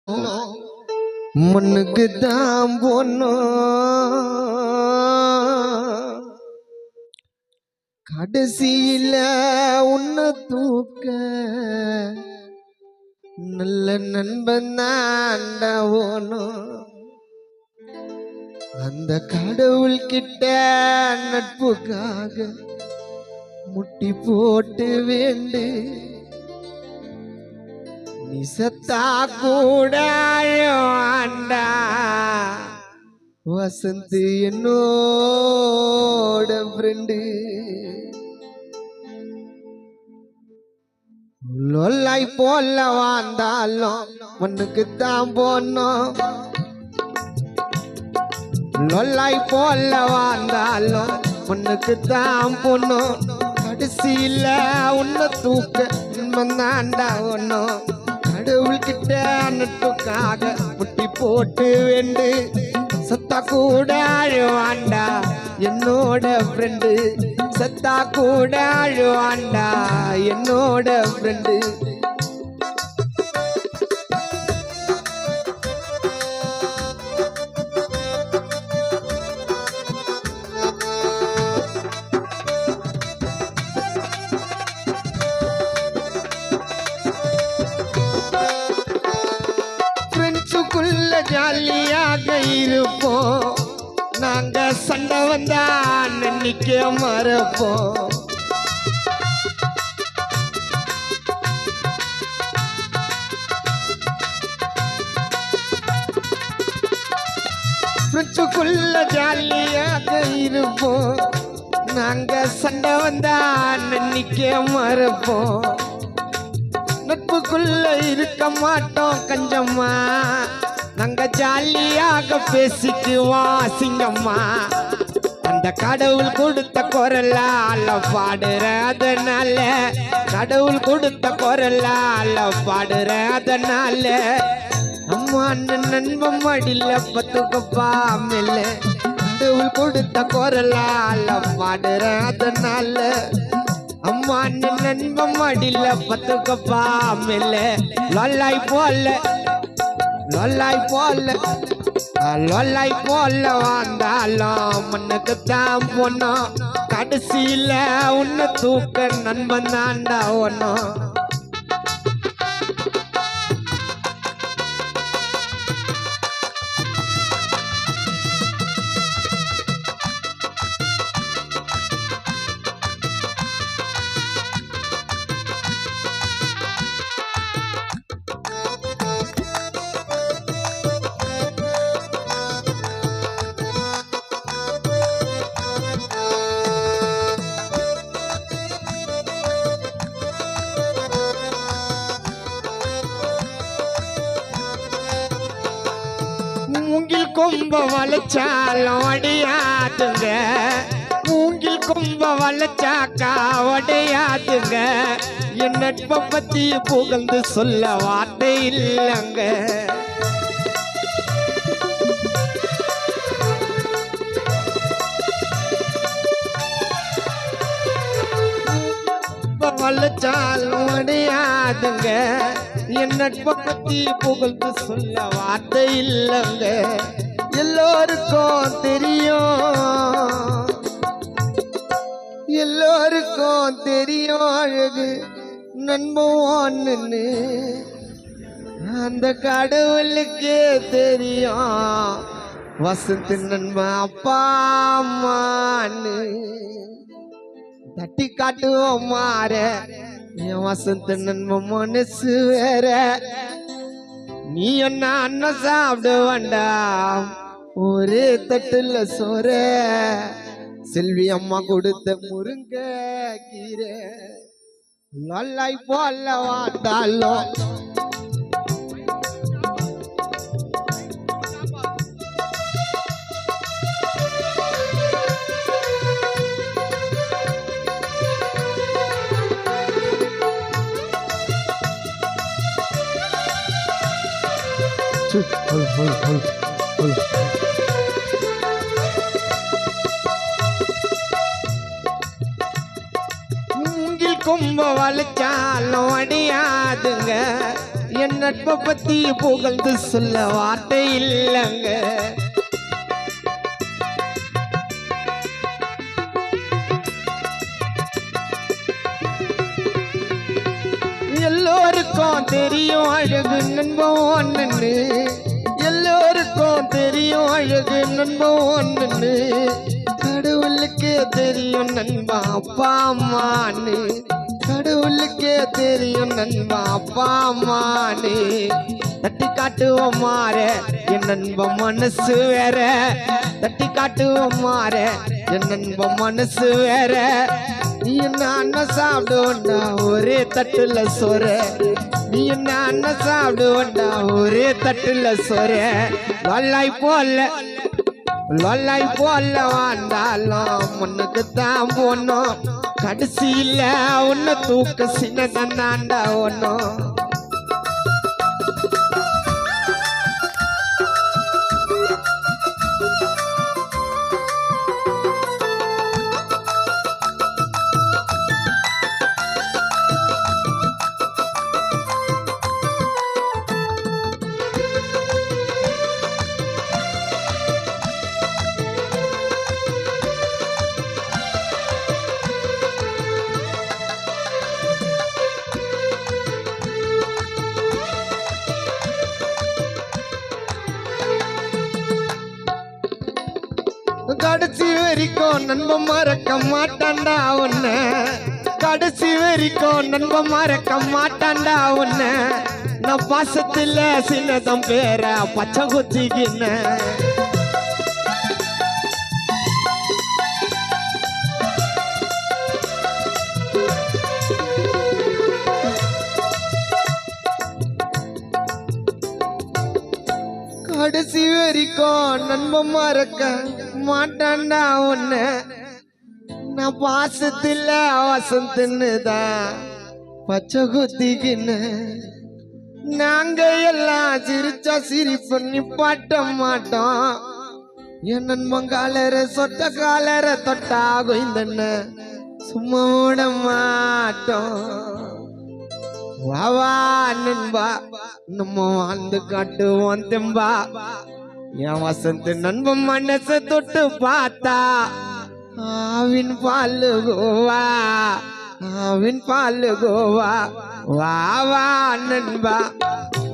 முன்னுக்கு தான் போனோம் கடைசியில உன்னை தூக்க நல்ல நண்பன் தாண்டவோனும் அந்த கடவுள் கிட்ட நட்புக்காக முட்டி போட்டு வேண்டு நீ சத்தா கூட ஆண்டா வசந்த் என்னோட ஃப்ரெண்டு லொல்லாய் போல வாழ்ந்தாலும் உனக்கு தான் போனோம் லொல்லாய் போல வாழ்ந்தாலும் உனக்கு தான் போனோம் கடைசியில உன்னை தூக்க தாண்டா ஒன்னும் கடவுள் கிட்ட நட்புக்காக முட்டி போட்டு வேண்டு சத்தா கூட அழுவாண்டா என்னோட ஃப்ரெண்டு சத்தா கூட அழுவாண்டா என்னோட ஃப்ரெண்டு ஜாலியாக இருப்போம் நாங்க சண்டை வந்தா நிக்க மறப்போம் ஃப்ரெண்ட்ஸுக்குள்ள ஜாலியாக இருப்போம் நாங்க சண்டை வந்தா நிக்க மறப்போம் நட்புக்குள்ள இருக்க மாட்டோம் கஞ்சம்மா நாங்க ஜாலியாக பேசிக்குவோம் சிங்கம்மா அந்த கடவுள் கொடுத்த குரலால பாடுற அதனால கடவுள் கொடுத்த குரலால பாடுற அதனால அம்மா நண்பன் மடியில பத்துக்கப்பா மேல கடவுள் கொடுத்த குரலால பாடுற அதனால அம்மா நண்பன் மடியில பத்துக்கப்பா மேல லொல்லாய் போல லொல்லாய் போல வாழ்ந்தாலும் உனக்கு தான் போனோம் கடைசியில உன்னை தூக்க நண்பன் தாண்டா ஒன்னும் மூங்கில் கொம்ப வளைச்சாலும் அடையாதுங்க மூங்கில் கொம்ப வளைச்சாக்கா உடையாதுங்க என் நட்பை பத்தி புகழ்ந்து சொல்ல வார்த்தை இல்லைங்க வளைச்சாலும் அடையாதுங்க என் நட்பை பத்தி புகழ்ந்து சொல்ல வார்த்தை இல்லைங்க எல்லோருக்கும் தெரியும் அழகு நண்பன்னு அந்த கடவுளுக்கே தெரியும் வசந்த் நண்பன் அப்பா அம்மான்னு தட்டி காட்டுவோம் மாற என் வசந்த் நண்பன் மனசு வேற நீ என்ன அண்ணன் சாப்பிட வேண்டாம் ஒரே தட்டுல சோற செல்வி அம்மா கொடுத்த முருங்க கீரை லொல்லாய் போல வாழ்ந்தாலும் மூங்கில் கொம்ப வளைச்சாலும் அடியாதுங்க என் நட்பை பத்தி புகழ்ந்து சொல்ல வார்த்தை இல்லைங்க. எல்லோருக்கும் தெரியும் அழகு நண்பன் ஒன்னு, எல்லோருக்கும் தெரியும் அழகு நண்பன் ஒன்னு, கடவுளுக்கே தெரியும் நண்பா அப்பா அம்மான்னு, கடவுளுக்கே தெரியும் நண்பா அப்பா அம்மான்னு. தட்டி காட்டுவோம் மாற என் நண்பன் மனசு வேற, தட்டி காட்டுவோம் மாற என் நண்பன் மனசு வேற. நீ என்ன அண்ணன் சாப்பிடுவண்டா ஒரே தட்டுல சோற, நீ என்ன அண்ணன் சாப்பிடுவண்டா ஒரே தட்டுல சோற. லொல்லாய் போல லொல்லாய் போல வாழ்ந்தாலும் முன்னுக்கு தான் போனோம், கடைசியில உன்னை தூக்க சின்னதாண்டா ஒன்னும். கடைசி வரைக்கும் நண்பன் மறக்க மாட்டான்டா உன்ன, கடைசி வரைக்கும் நண்பன் மறக்க மாட்டான்டா உன்ன. நான் பாசத்துல சின்னதம் பேர பச்சை குத்திக்கின, கடைசி வரைக்கும் நண்பன் மறக்க மாட்டான்டா உன்ன. நான் பாசத்துல வசந்துன்னுதான் பச்சை குத்திக்கின. நாங்க எல்லாம் சிரிச்சா சிரிப்பு நிப்பாட்ட மாட்டோம், என் நண்பன் காலர சொட்ட காலர தொட்டா கொய்ந்தன்ன சும்மா விட மாட்டோம். வாவா நண்பா நம்ம வாழ்ந்து காட்டுவோம் தெம்பா, என் வசந்து நண்பன் மனச தொட்டு பார்த்தா ஆவின் பாலு கோவா, ஆவின் பாலு கோவா. வாவா நண்பா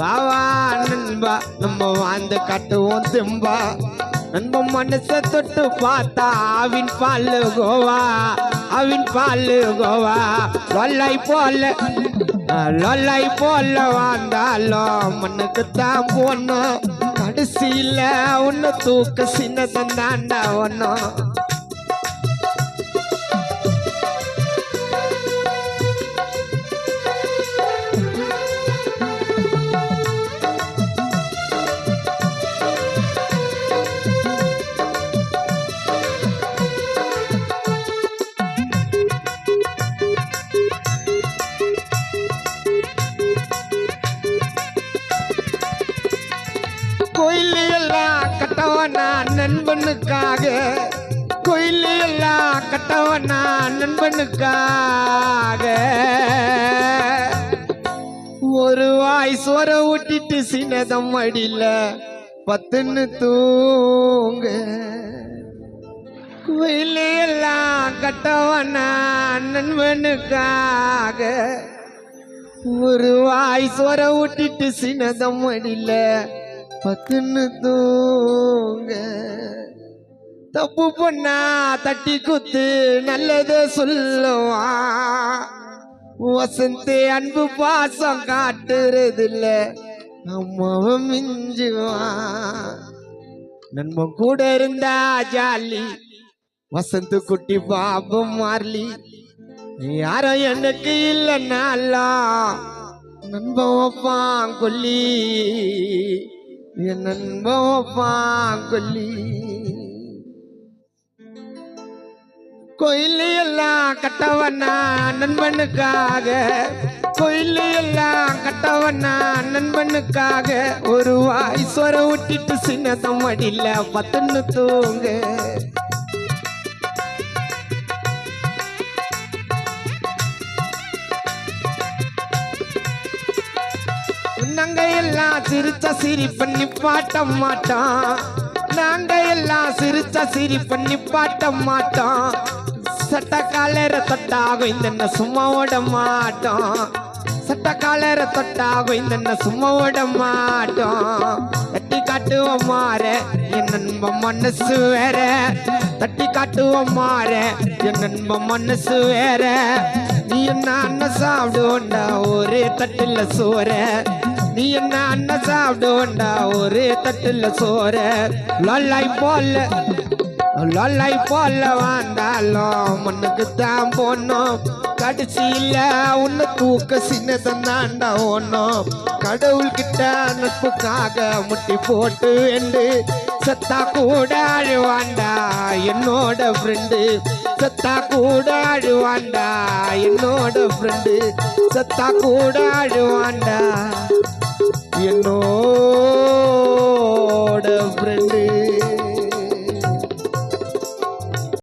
வாவா நண்பா நம்ம வாழ்ந்து காட்டுவோம் தெம்பா, நண்பன் மனச தொட்டு பார்த்தா ஆவின் பாலு கோவா, ஆவின் பாலு கோவா. லொல்லாய் போல லொல்லாய் போல வாழ்ந்தாலும் மண்ணுக்கு தான் போனோம், கடைசியில உன்னை தூக்க சின்னதாண்டா ஒன்னும். கோயில் எல்லாம் கட்டவனா நண்பனுக்காக, கோயில் எல்லாம் கட்டவனா நண்பனுக்காக. ஒரு வாய் சோற ஊட்டிட்டு சின்னதம் அடியில பத்துன்னு தூங்க. கோயில் எல்லாம் கட்டவனா நண்பனுக்காக, ஒரு வாய் சோற ஊட்டிட்டு சின்னதம் அடியில பத்துன்னு தூங்க. தப்பு பண்ணா தட்டி குத்து நல்லத சொல்லுவான், வசந்தே அன்பு பாசம் காட்டுறதில்ல அம்மாவை மிஞ்சுவான். நண்பன் கூட இருந்தா ஜாலி வசந்து குட்டி பாபம் மாறலி, யாரும் எனக்கு இல்லைன்னாலும் நண்பன் வைப்பான் கொல்லி, என் நண்பன் வைப்பான் கொல்லி. கோயில் எல்லாம் கட்டவனா நண்பனுக்காக, கோயில் எல்லாம் கட்டவனா நண்பனுக்காக. ஒரு வாய் சொர விட்டுட்டு சின்னதம் அடியில பத்துன்னு தூங்க. நாங்க எல்லாம் சிரிச்ச சிரிப்ப நிப்பாட்ட மாட்டோம் நாங்க எல்லாம் சிரிச்ச சிரிப்ப நிப்பாட்ட மாட்டோம் சட்ட காலர தொட்டாகும் இந்த சும்மா ஓட மாட்டோம் சட்ட காலர தொட்டாகும் இந்த சும்மா ஓட மாட்டோம் தட்டி காட்டுவோம் மாற என் நண்பன் மனசு வேற தட்டி காட்டுவோம் மாற என் நண்பன் மனசு வேற நீ என்ன அண்ணன் சாப்பிடுவோண்டா ஒரே தட்டுல சோற நீ என்ன அண்ணன் சாப்பிடுவோண்டா ஒரே தட்டுல சோற லொல்லாய் போல வாழ்ந்தாலும் மண்ணுக்கு தான் போனோம் கடைசியில உன்னை தூக்க சின்னதாண்டா ஒன்னும் கடவுள் கிட்ட நட்புக்காக முட்டி போட்டு வேண்டு சத்தா கூட அழுவாண்டா என்னோட ஃப்ரெண்டு சத்தா கூட அழுவாண்டா என்னோட ஃப்ரெண்டு சத்தா கூட அழுவாண்டா என்னோட ஃப்ரெண்டு